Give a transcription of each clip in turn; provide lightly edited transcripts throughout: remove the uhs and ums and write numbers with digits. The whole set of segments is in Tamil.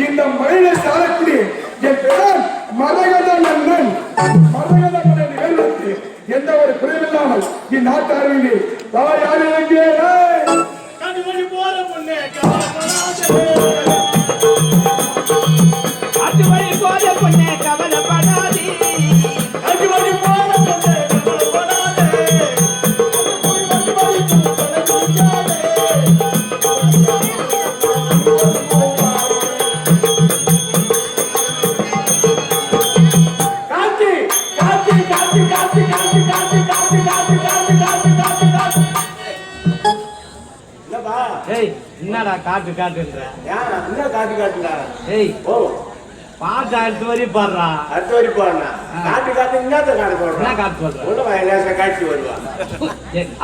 இந்த மழையை சாரக்கூடிய என் பெயர் மரகதன் அண்ணன். மரகதன் அண்ணன் எந்த ஒரு குறைவில்லாமல் இந்நாட்டாரிலே தாயார் எங்கே என்னடா காட்டு காட்டுன்ற என்ன காட்டு காட்டுடா? ஏய் ஓ பாட்டு அடுத்த வரி பாடுறா. அடுத்த வரி பாடுறா. காட்டு காட்டு என்னத்த காட்டு சொல்ற? என்ன காட்டு சொல்ற? உள்ள வயலேச காட்சி வருவா.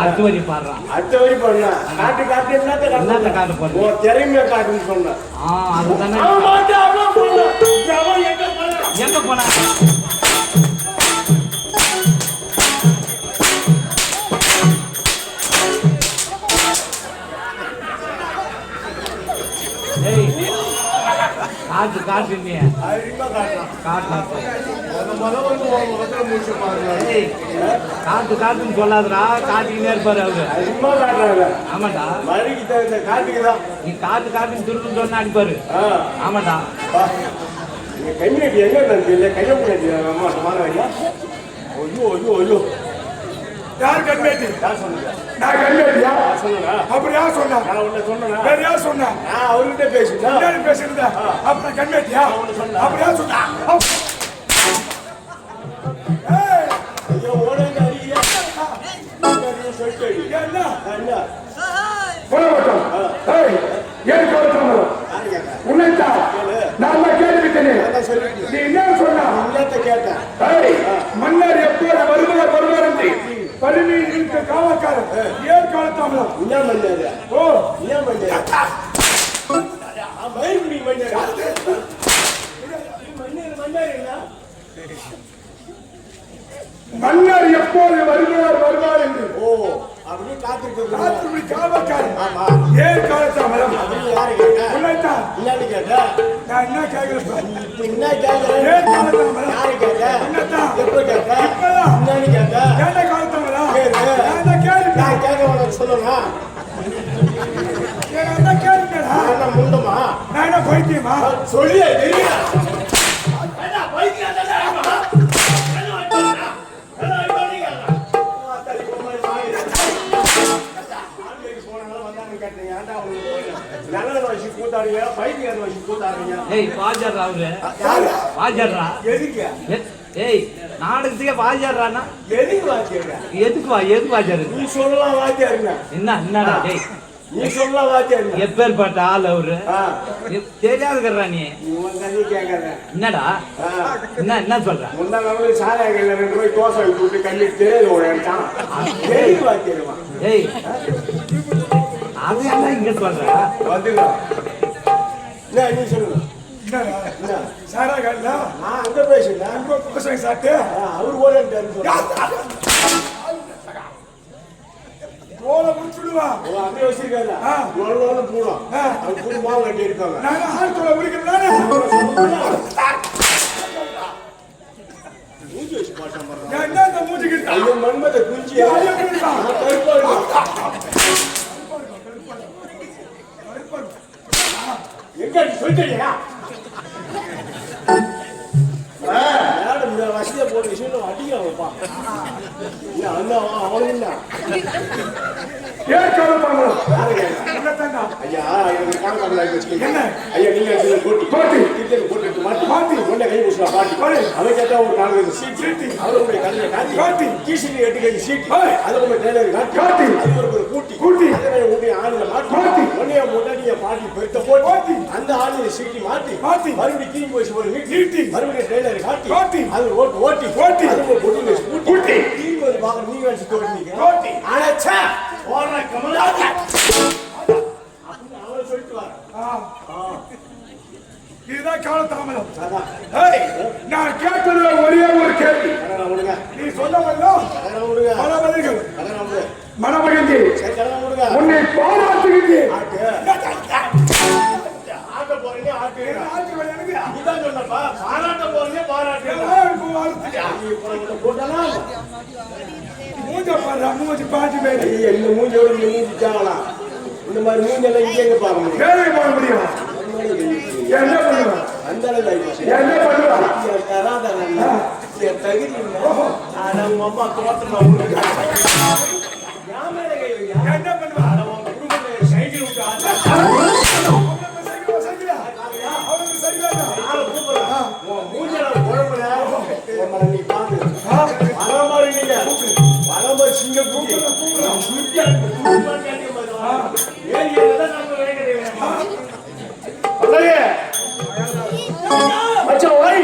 அடுத்த வரி பாடுறா. அடுத்த வரி பாடுறா. காட்டு காட்டு என்னத்த காட்டு போற? ஓ திறமைய காட்டுன்னு சொன்னா. அதுதானே. ஆமாடா அவளோ போற. அவன் எங்க போனா? காட்டு காட்டு நீ அறிமா காட்டலாம். காட்டலாம். வந்து முதல்ல மூச்சு பாருங்க. காட்டு காட்டுன்னு சொல்லாதடா. காட்டிக்கினே இருப்பாரு அவரு. அறிமா காட்டுறாங்க. ஆமாடா. மழைக்கு தகுந்த காட்டுக்கு தான். நீ காட்டு காட்டுன்னு துருன்னு சொன்னா அடிப்பாரு. ஆமாடா. நீங்க கம்யூனிட்டி எங்க தெரியல. கம்யூனிட்டி அம்மா சமான ஐயா. ஐயோ ஐயோ ஐயோ. யார் கம்யூனிட்டி? யார் சொன்னீங்க? நான் கம்யூனிட்டியா சொன்னா? அப்புறம் யார் சொன்னா? நான் உன்ன சொன்னேனா? வேற யார் சொன்னா? நான் அவர்கிட்ட பேசிட்டேன். யார் பேசிருந்தா? அப்புறம் கம்யூனிட்டியா? அப்புறம் யார் சொன்னா? ஏய் ஐயோ ஓடுங்க அடியா. நீ சொல்லிட்டு என்ன? என்ன? போறோம். ஏய் ஏன் போறோம்? உன்னைத்தா நான் கேள்விட்டேனே. நீ என்ன சொன்னா? என்னத்த கேட்டேன்? ஏய் மன்னர் எப்போது வருவார் என்று பழனி இருக்க காவல்காரர் ஏன் காலத்தாமலம்? என்ன மன்னர்? ஓ என்ன மன்னர்? மயில்குடி மன்னர். மன்னர் என்ன? மன்னர் எப்போது வருவார் என்று. ஓ அப்படி காத்துட்டு காவல்காரர். ஆமா. ஏன் காலத்தாமலம்? யாரு கேட்டா? உன்னைத்தா என்னன்னு கேட்டா? நான் என்ன கேட்கிறேன்? என்ன கேட்கிறேன்? ஏன் காலத்தாமலம்? யாரு கேட்டா? உன்னைத்தா எப்ப கேட்டா? என்னன்னு கேட்டா? ஏன் காலத்தாமலம்? நான் கேட்க உனக்கு சொல்லுங்க. என்ன கேட்கிறா? நான் முண்டமா? நான் என்ன பைத்தியமா? சொல்லி தெரியா? நாடகத்துக்கே வாஜாடுறானா? எதுக்கு வாத்தியாரு? எதுக்கு வாஜாரு? நீ சொல்லலாம் வாத்தியாருங்க. என்னடா டேய் நீ சொல்ல வாத்தியார் எப்பேற்பட்ட ஆள் அவரு தெரியாதுக்கிறா நீ உன் தண்ணி கேட்காத என்னடா என்ன சொல்ற முன்னாள் நம்மளுக்கு சாராய கையில் 2 ரூபாய் தோசை விட்டு கண்ணி தெரியாது ஒரு இடத்தான் தெரியும் வாத்தியாருமா ஏய் அது என்ன இங்க சொல்ற வந்துக்கலாம் நீ சொல்லுங்க சாரா கல்ல நான் அங்க பேசுறேன் அங்க கோசை சாப்பிட்டு அவரு ஓடிட்டாரு கோல முடிச்சுடுவா அப்படியே வச்சிருக்காரு லோல பூலம் அது பூ மாவு கட்டி இருக்காங்க நான் ஆள் கோல முடிக்கிறேன் மூஞ்சி வச்சு பாட்டம் பண்றான் என்ன இந்த மூஞ்சிக்கு ஐயோ மன்மத குஞ்சி எங்க சொல்லிட்டீங்க மேடம் இந்த வசதியை போட்டு விஷயம் அடிக்கிறாங்கப்பா இல்ல அந்த அவனும் தான் ஐயா எனக்கு காணக்காமல வச்சுக்கீங்க ஐயா நீங்க போட்டி கிரிக்கெட் போட்டு மாட்டி கொண்ட கை பூசா பாட்டி அவன் கேட்டா ஒரு 4 சீட் அவருடைய கல்லை காட்டி கீசினி 8 கை சீட் அது உங்க டெய்லர் காட்டி அது ஒரு கூட்டி அதனை உடைய ஆளுல மாட்டி ஒன்னைய முன்னாடியே பாட்டி பெருத்த போட்டு அந்த ஆளுல சீட்டி மாட்டி மறுபடியும் கீழ் போய் ஒரு நீட்டி மறுபடியும் டெய்லர் காட்டி அது ஓட்டி அது ஒரு பொண்ணு கூட்டி கீழ் வந்து பாக்க நீங்க வச்சு தோட்டிங்க ஆனாச்சா ஓடுற கமலாத அவன் சொல்லிட்டு வர இதுதான் கால தாமதம் நான் கேட்டது ஒரே ஒரு கேள்வி நீ சொல்ல மனமகிழ்ச்சி மனமகிழ்ச்சி உன்னை பாராட்டுகிறேன் ஆட்ட போறீங்க இதான் சொன்னப்பா பாராட்ட போறீங்க பாராட்டு போட்டலாம் மூஞ்ச பாரு மூஞ்சி பாட்டி பேரு இந்த மூஞ்சோட மூஞ்சி சாகலாம் இந்த மாதிரி மூஞ்செல்லாம் இங்கே எங்க பார்க்க முடியும் வேலை போக முடியும் என்ன பண்ணுவேன் அந்த அளவுக்கு என்ன பண்ணுவேன் தகுதி உங்க அம்மா தோட்டமா என்ன பண்ணுவேன் சைக்கிள் நீ பாத்து வரம்பர் சிங்க கூட்டி மச்சான் ஓய்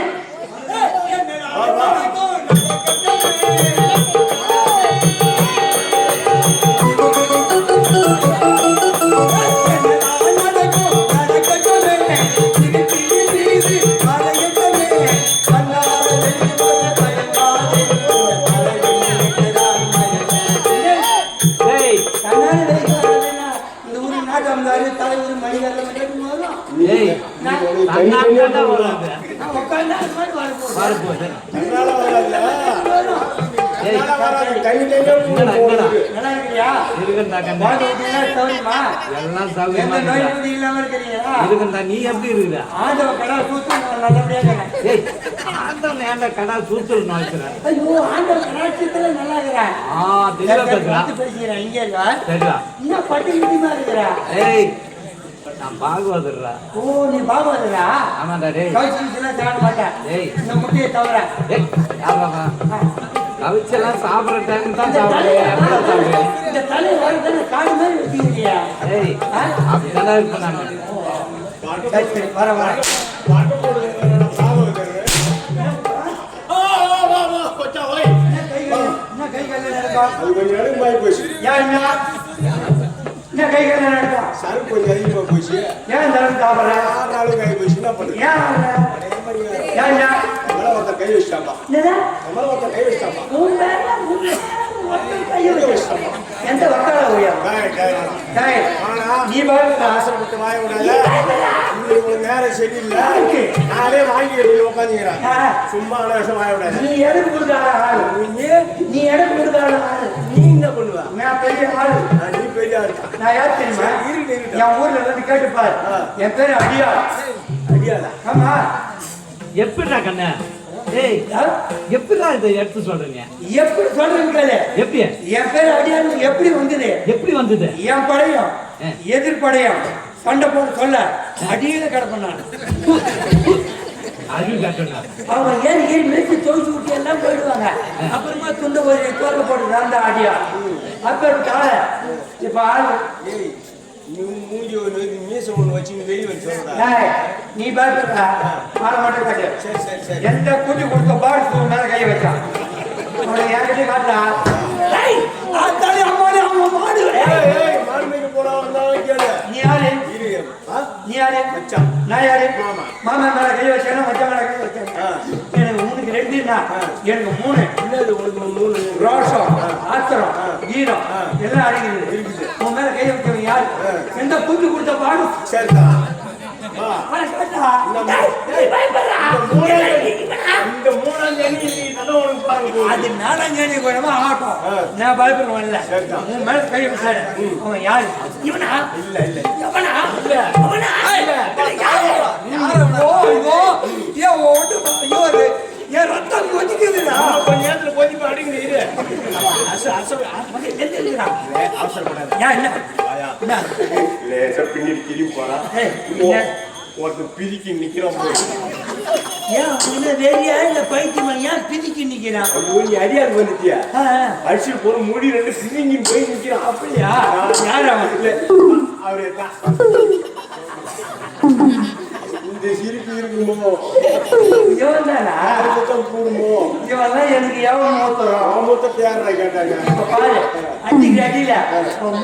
நீ எப்படி இருக்கிற கடா சூத்தல் நான் பாகவதர்ரா ஓ நீ பாகவதரா ஆமாடா டேய் கவிச்செல்லாம் சாப்பிட மாட்டேன் டேய் இந்த முட்டையை தவிர டேய் யாரா கவிச்செல்லாம் சாப்பிடுற டைம் தான் சாப்பிடுறேன் எப்படா சாப்பிடுறேன் இந்த தலை வரதுல காடு மாதிரி வச்சிருக்கியா டேய் அப்படிதான் இருப்பேன் நான் சரி வர பாட்டு போடுங்க சாவு கொச்சா ஓய் என்ன கை கால நடக்கா அது கொஞ்சம் நடுமாய் போச்சு என்ன கை கால நடக்கா சருக்கு கொஞ்சம் அதிகமா போச்சு ஏன் தரம் சாப்பிடுற 6 நாளுக்கு ஆகி போச்சு என்ன பண்ணுறது ஏன் நம்மள ஒருத்த கை வச்சிட்டாப்பா நம்மள ஒருத்த கை வச்சிட்டாப்பா எந்த வக்கால ஓயா நீ ஆசைப்பட்டு வாய விடாத உங்களுக்கு நேரம் சரியில்லை நானே வாங்கி உட்காந்துக்கிறேன் சும்மா அனாவசியம் வாய விடாது நீ எடுத்து கொடுக்காத ஆளு நீ எடுத்து கொடுக்காத ஆளு நீ என்ன பண்ணுவ நான் பெரிய ஆளு நீ பெரிய ஆளு நான் யார் தெரியுமா என் ஊர்ல வந்து கேட்டுப்பாரு என் பேரு அடியா அடியாதா ஆமா எப்படிடா கண்ணா ஏய் எப்படிடா இதை எடுத்து சொல்றீங்க எப்படி சொல்றீங்க எப்படி என் பேரு அடியான்னு எப்படி வந்தது எப்படி வந்தது என் படையும் எதிர்படையும் சண்டை போட சொல்ல அடியில கிடப்பேன் நான் அறிவு கட்டணா அவங்க ஏறி மேய்ச்சி தொழிச்சு விட்டு எல்லாம் போயிடுவாங்க அப்புறமா துண்டு ஒரு தோலை போட்டு அந்த அடியா அப்ப ஆளு இப்ப ஆளு நீ பயப்படுற மாலை மட்டும் காட்டு. எந்த குஞ்சு கொடுத்த பாடு மேல கை வச்சான் என்கிட்ட காட்டுறா. நீ யாரு? நீ யாரு? நான் யாரு? மாமா மேல கை வச்சேன்னா மச்சான் மேல கை வச்சேன். எனக்கு உனக்கு ரெண்டுன்னா எனக்கு மூணு. ரோஷம், ஆத்திரம், வீரம் எல்லாம் அடங்கிது. உன் மேல கை வைக்கிறவங்க யாரு? எந்த குஞ்சு கொடுத்த பாடு அது நாலாஞ்சேனி கோயமா ஆட்டம். நான் பயப்படுவேன்ல. உன் மேல கை வச்சாரு. அவன் யாரு? இவனா? இல்ல இல்ல அவனா? இல்ல அவனா? இல்ல என் ரத்தம் கொதிக்குதுடா. கொஞ்ச நேரத்துல கொதிப்பு அடிக்கணும். இரு பின்னாடி திரும்பி போறான். ஒருத்தர் பிரிக்கி நிக்கிறான். வேறியா இல்ல பைத்தியமா? ஏன் பிதிக்கி நிக்கிறான்? நீ அடியாரு வந்துட்டியா? அடிச்சுட்டு போற முடி ரெண்டு பிரிங்கி போய் நிக்கிறான். அப்படியா? யார் அவன்? அவரே தான். இந்த சிரிப்பு இருக்குமோ இவன்தானா? கூடுமோ இவன்தான் எனக்கு எவன் மூத்தரும் மூத்தத்தை யாரா கேட்டாங்க? இப்ப பாரு அடிக்கிற அடியில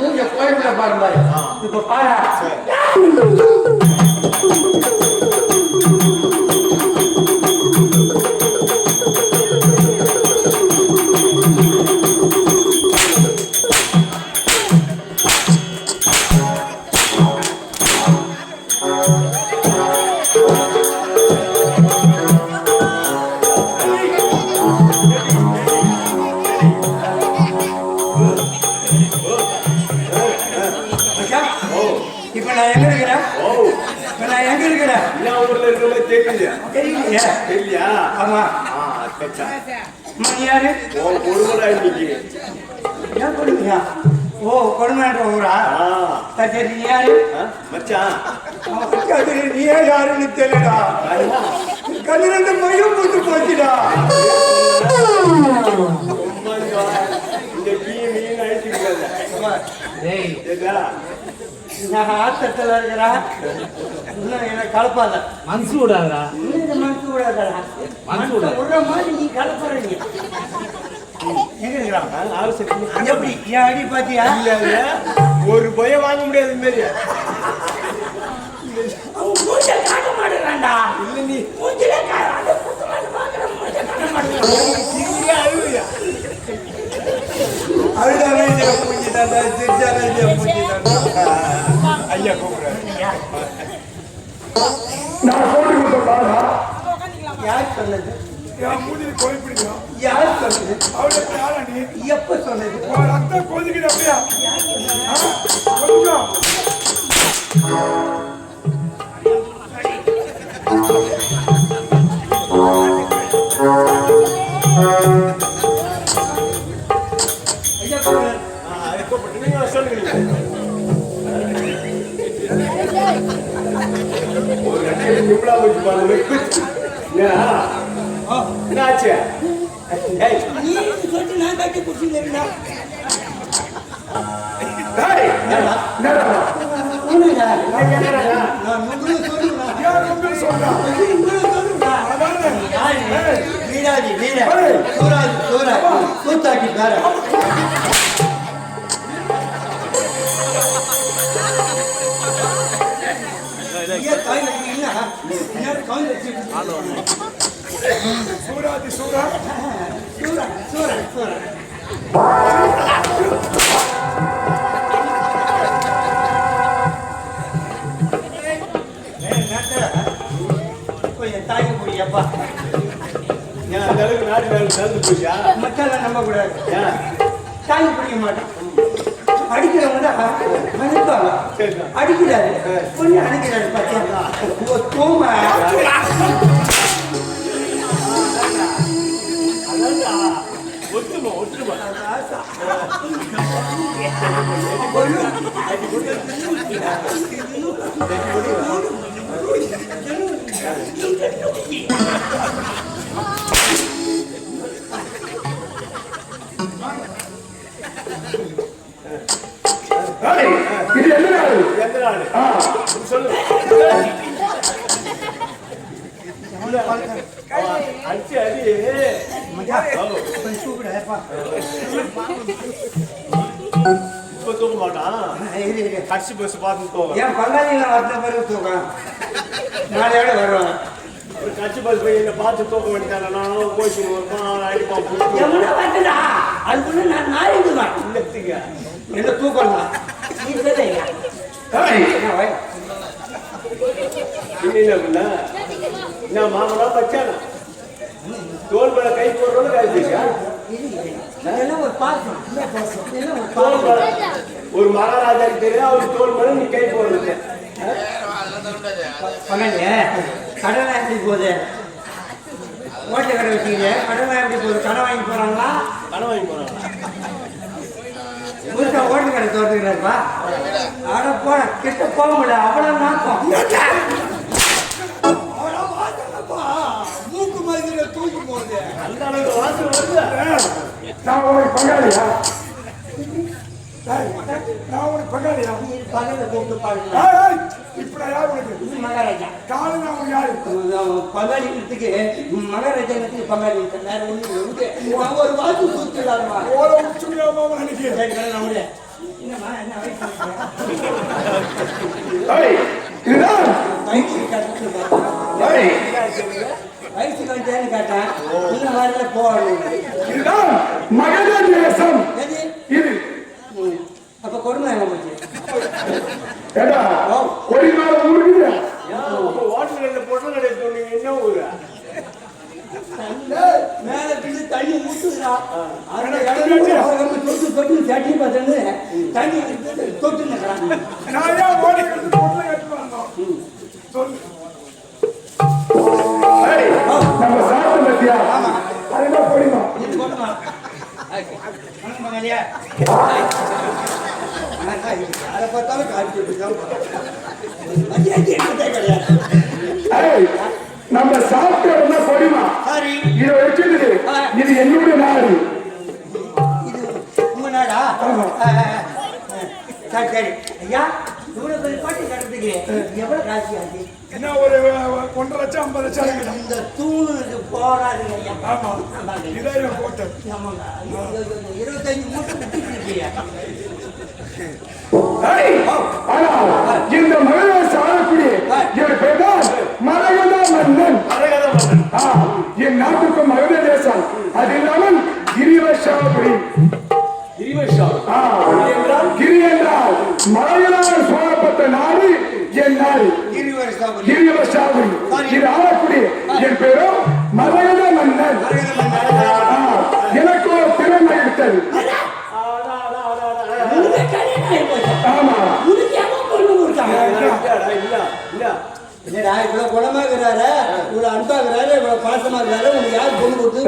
மூஞ்ச கோயில பாரு பாரு. இப்ப பாரு தெரியலையா? ஆமா. யாரு? ஏன் கொடுமையா? ஓ கொடுமைன்ற ஊரா? சரி நீ யாரு? மச்சான் நீயே யாருன்னு தெரியலடா. கண்ணு ரெண்டு மையம் போட்டு போச்சுடா. நான் ஆத்தத்துல இருக்கிறா. இன்னும் என்ன கலப்பாத மனசு விடாதா? மனசு விடாதா? மனசு விடுற மாதிரி நீ கலப்புற. நீ எங்க இருக்கிறான்? எப்படி என் அடி பாத்தியா? ஒரு பயம் வாங்க முடியாது. மாரி காட்ட மாட்டேங்கிறான்டா. இல்ல நீ ஐயா கூப்பிடுறாரு. நான் போட்டு கொடுத்தா யார் சொன்னது? என் மூஞ்சில் கோழி பிடிக்கும். யார் சொன்னது? அவளுக்கு யாரா நீ? எப்ப சொன்னது? ரத்தம் கொதிக்குது அப்படியா? கொஞ்சம் என்னாச்சு? நீ சொல்லிட்டு நான் கட்டி குடிச்சுக்கிறேன். வீராதி வீர சூராதி சூர கூத்தாக்கி கார சூராதி சூரா சூர சூர சூர கொஞ்சம் தாய்க்கு முடியப்பா. அந்த அளவுக்கு நாட்டு வேலை நடந்து போச்சா? மக்கள் நம்ப கூடாது. தாய்க்கு பிடிக்க மாட்டேன். அடிக்கிறவங்க மதிப்பாங்க. அடிக்கிறாரு கொஞ்சம் அடிக்கிறாரு பாத்தியா? தூமா ஒத்துமா ஒத்துமா இது என்ன எந்த நாடு சொல்லு. தூக்கிட்டா கொஞ்சம் தூக்குடா இப்ப தூக்க மாட்டான். இரு இரு கட்சி பஸ் பார்த்து போக ஏன் பங்காளிகளை வந்த பிறகு தூக்கலாம் நாளையோட வருவாங்க ஒரு கட்சி பஸ் போய் என்ன பார்த்து தூக்க வேண்டியதான நானும் கோச்சிங் வருவான் அடிப்பான் எவ்வளோ பார்த்தா அதுக்குள்ள நான் நாளைக்குவேன் இல்லத்துங்க என்ன தூக்கலாம் நீ சொல்லையா என்ன என்ன மாமனா பச்சானா தோல் மேல கை போடுறோம் காய்ச்சிக்கா இதெல்லாம் ஒரு பாசம் இதெல்லாம் ஒரு தோல் பாசம் மேல ஒரு மகாராஜாக்கு தெரியும் அவர் தோல் மேல நீ கை போடுறது பகல்ல கடனை எப்படி போகுது ஓட்டை கடை வச்சுக்கிங்க கடனை எப்படி போகுது கடை வாங்கி போறாங்களா கடன் வாங்கி போறாங்க புதுசா ஓட்டு கடை தோற்றுக்கிறாருப்பா அட போன கிட்ட போக முடியல அவ்வளவு நாக்கம் மூக்கு மாதிரி தூக்கும் போது அந்த அளவுக்கு வாசம் வருது. நான் உனக்கு பங்காளியா நான் உனக்கு பங்காளியா பகல கூப்பிட்டு பாருங்க இப்ப நான் யார் உனக்கு மகாராஜா காலம் நான் உனக்கு யாரு பங்காளிக்கு மகாராஜாக்கு பங்காளி வேற ஒண்ணு ஒரு வாக்கு கூப்பிட்டுலாருமா ஓல உச்சுமியாம நினைக்கிறேன் என்னம்மா என்ன வயசு இதுதான் வயசுக்கு வந்தேன்னு கேட்டேன் இந்த மாதிரில போகணும் இதுதான் மகத தேசம் எது இது அப்ப கொடுமை என்ன போச்சு ஏடா ஒரு நாள் ஊருக்கு வாட்டர்ல பொட்டல் கடை சொன்னீங்க என்ன ஊரு மேல பிடிச்சி தண்ணி ஊத்துறா அந்த இடத்துல தொட்டு தொட்டு சட்டி பார்த்தேன்னு தண்ணி தொட்டு நிற்கிறாங்க நான் ஏன் ஓடி கட்டு பொருளை கட்டு வந்தோம் சொல்லு நம்ம சாப்பிட்ட பத்தியா அதுதான் போடுமா இது போட்டுமா வணக்கம் மகனியா அதை பார்த்தாலும் காய்ச்சி கிடையாது நம்ம சாப்பிட்ட பொடிமா சாரி இதை வச்சுட்டு இது என்னுடைய நாடு இது உங்க நாடா சரி சரி ஐயா இவ்வளவு பெரிய பாட்டி கட்டுறதுக்கு எவ்வளவு காசு ஆச்சு என்ன ஒரு 1.5 லட்சம் 50 லட்சம் ஆகுது. இந்த தூணுக்கு போராதுங்க ஐயா ஆமா இதான் போட்டது ஆமாங்க 25 மூட்டை விட்டுட்டு இருக்கீங்க ஆனா இந்த மகளை சாரக்கூடிய என் பெயர் மரகத மன்னன் என் நாட்டுக்கு மகத தேசம் அது இல்லாமல் கிரிவசாபுரி கிரி என்றால் மலையனார் சோழப்பட்ட நாடு என் நாடு கிரிவசாபுரி இது ஆளக்கூடிய என் பேரும் மரகத மன்னன் எனக்கு ஒரு திறமை எடுத்தது ஆமா என்னடா இவ்வளவு குணமா இருக்கிறாரு இவ்வளவு அன்பா இருக்கிறாரு இவ்வளவு பாசமா இருக்கிறாரு உங்களுக்கு யார் பொண்ணு கொடுத்து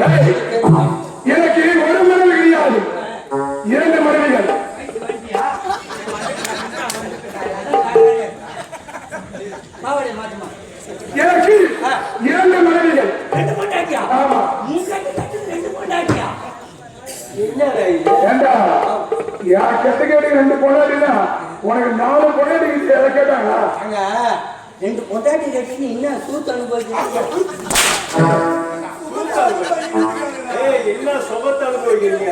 எனக்கு ஒரு மனைவி கிடையாது 2 மனைவிகள் எனக்கு 2 மனைவிகள் ஆமா ஏண்டா யா கெட்டகேடு 2 பொண்டாட்டினா உனக்கு 4 பொண்டாட்டி எதை கேட்டாங்களா அங்க 2 பொண்டாட்டி கட்டின்னு இன்னும் சூத்து அனுபவிக்கிறீங்க என்ன சொபத்தை அனுபவிக்கிறீங்க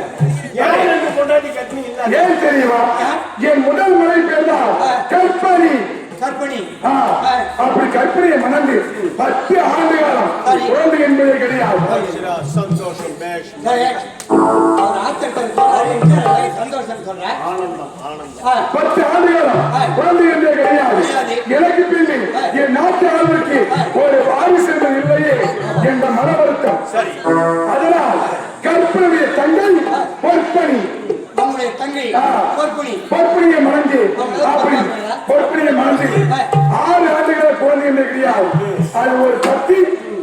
ஏன் பொண்டாட்டி கட்டினீங்க ஏன் தெரியுமா என் முதல் மனை பேர் தான் கற்பனை கற்பனை அப்படி கற்பனையை மணந்து 10 ஆண்டு காலம் குழந்தை என்பதே கிடையாது சந்தோஷம் அவர் ஆச்சரியம் சந்தோஷம் சொல்றேன் ஆனந்தம் ஆனந்தம் 10 ஆண்டு காலம் குழந்தை என்பதே கிடையாது எனக்கு பின்னே என் நாட்டு ஆளுக்கு ஒரு வாரிசு என்பது இல்லையே என்ற மன வருத்தம் சரி அதனால் கற்பனைய தங்கை பொற்பணி நம்முடைய தங்கை பொற்பணியை மறந்து அப்படி பொற்பணியை மறந்து 6 ஆண்டுகள் குழந்தை என்பது கிடையாது அது ஒரு 10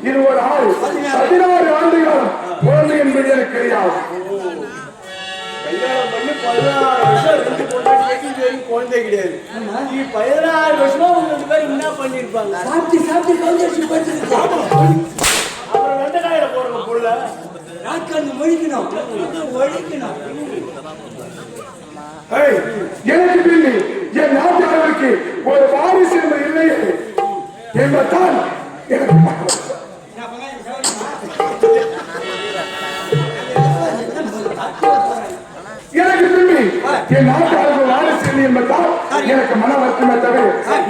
இது ஒரு 6 16 ஆண்டு காலம் குழந்தை என்பது எனக்கு கிடையாது கல்யாணம் பண்ணி 16 வருஷம் 2 பொண்டாட்டி கட்டி குழந்தை கிடையாது நீ 16 வருஷமா உங்களுக்கு பேர் என்ன பண்ணிருப்பாங்க சாப்பிட்டு கவுண்டர்ஷிப் அப்புறம் வெண்டைக்காயில போடுற புள்ள நாட்கள் ஒழிக்கணும் எனக்கு பின்னே என் நாட்டு ஆளுக்கு ஒரு வாரிசு என்பது இல்லையே என்பதால் எனக்கு நாட்டுக்கு என் நாட்டு வாரிசு இல்லை என்பதால் எனக்கு மன வருத்தமே தவிர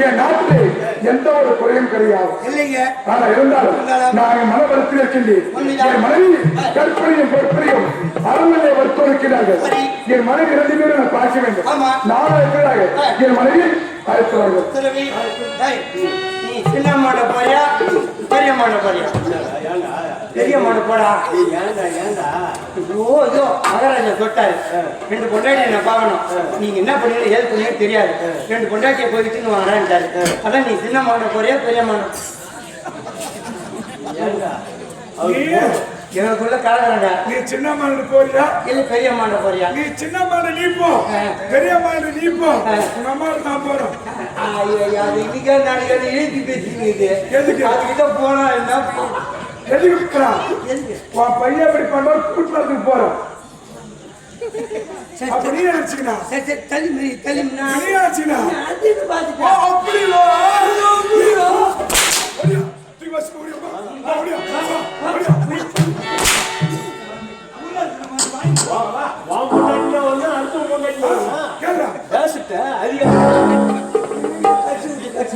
என் நாட்டிலே எந்த ஒரு குறையும் கிடையாது. இல்லைங்க. ஆனா இருந்தாலும் நான் என் மன வருத்தத்தில் இருக்கின்றேன். என் மனைவி கற்பனையும் பொறுப்பையும் அருமையை வருத்தொடுக்கிறார்கள். என் மனைவி 2 பேரும் நான் பார்க்க வேண்டும். நானும் இருக்கிறார்கள். என் மனைவி அழைக்கிறார்கள். நீ சின்ன மாட போறியா பெரிய மாட போறியா? பெரிய மாடு போடா. ஐயோ மகாராஜா தொட்டாரு. 2 பொண்டாட்டியை நான் பார்க்கணும். நீங்க என்ன பண்ணீங்க ஏது பண்ணீங்க தெரியாது. 2 பொண்டாட்டியை போயிட்டு வரேன்ட்டாரு. அதான் நீ சின்ன மாட போறியா பெரிய மாடு? எனக்குள்ள கலகரங்க. நீ சின்ன மாடு போறியா இல்ல பெரிய மாடு போறியா? நீ சின்ன மாடு நீ போ, பெரிய மாடு நீ போ. உங்க அம்மா நான் போறோம். அது இன்னைக்கா நாளைக்கு எழுதி பேசிக்கிது. எதுக்கு அதுக்கிட்ட போனா என்ன? எதுக்கு விற்கிறான்? உன் பையன் எப்படி பண்ற கூட்டுறதுக்கு போறோம். அப்ப நீ நினைச்சுக்கா தலிம்னா நீ நினைச்சுக்கா அது பாத்துக்க. அப்படி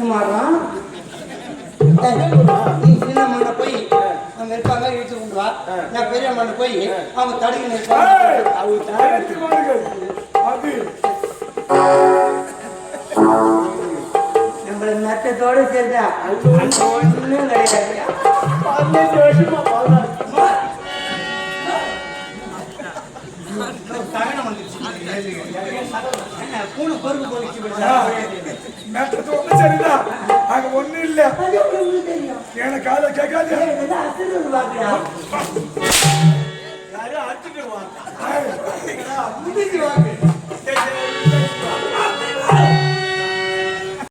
மாறான். நீ சின்ன மண்ண போய் அங்க இருப்பாங்க இழுத்து கொண்டு வா. நான் பெரிய மண்ண போய் அவங்க தடுக்கி நிற்பாங்க. நம்மள நட்டத்தோட சேர்ந்தா ஒன்றும் கிடையாது. 15 வருஷமா பூனை பொறுப்பு போயிடுச்சு. சரிதான். அங்க ஒண்ணு இல்ல. எனக்கு அதை கேட்காது. அடிச்சிட்டு